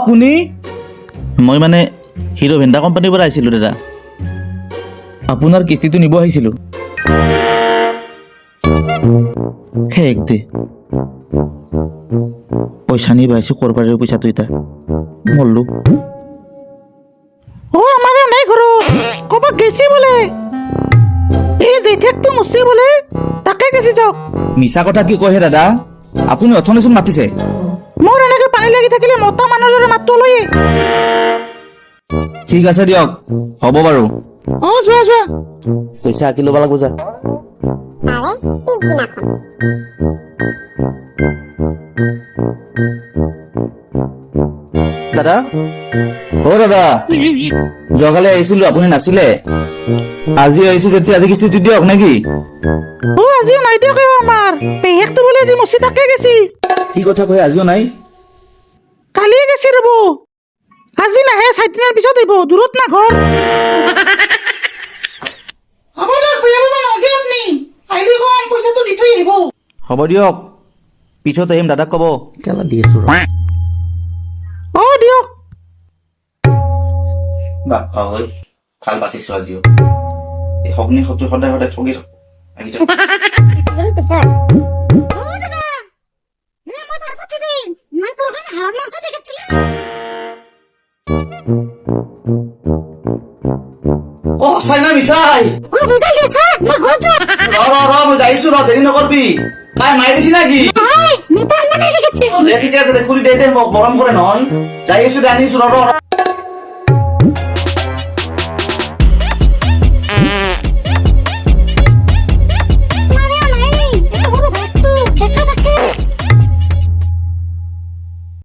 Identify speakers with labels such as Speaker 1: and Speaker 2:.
Speaker 1: কোনি মই মানে হিৰো ভেণ্ডা কোম্পানীৰ পৰা আহিছিলোঁ দাদা আপোনাৰ কিস্তিটো নিব আহিছিলোঁ হে একদে পইচা নিব আহিছোঁ কৰবাৰে পইচাটো এতিয়া মৰলো
Speaker 2: ও আমার নাই ঘর কবা গেছি বলে এই জেঠেকটো মুছে বলে তাকে গেছি যাওক
Speaker 1: মিছা কথা কি কয় হে দাদা আপুনি অথনিচোন মাতিছে
Speaker 2: মোর এনেকে পানি লাগি থাকিলে মতা মানুহৰ দৰে মাতটো লয়ে
Speaker 1: ঠিক আছে দিয়ক হ'ব বাৰু
Speaker 2: ও যোৱা যোৱা
Speaker 1: পইচা আঁকি ল'ব লাগিব যা দাদা অ দাদা যোৱাকালি আহিছিলোঁ আপুনি নাছিলে আজি আহিছোঁ যেতিয়া আজি কিস্তিটো দিয়ক নেকি
Speaker 2: ও আজিও নাই দিয়ক আমাৰ পেহেকটো বলে আজি মুছি তাকে গেছি
Speaker 1: কি কথা কয় আজিও নাই
Speaker 2: কালি গেছি ৰব আজি নাহে 4 দিনৰ পিছত আহিব দূৰত না ঘৰ আমাদের বুয়াবো নাগে আপনি আইলি কম পয়সাটো দি থৈ আহিব
Speaker 1: হ'ব দিয়ক পিছত আহিম দাদাক ক'ব কেলা দি আছোঁ
Speaker 2: ও দিয়ক
Speaker 1: বাপ্পা ঐ ভাল বাচিছোঁ আজিও এই সগ্নি সතු সদায় সদায় ঠগি থাকোঁ আহি যাওক অ চাইনা মিছাই মই যাইছো ৰ দেৰি নকৰবি তাই মাৰি দিছি নাকি ঠিক আছে দে খুলি দে মোক মৰম কৰে নহয় যাই আছো দে আনিছো ৰ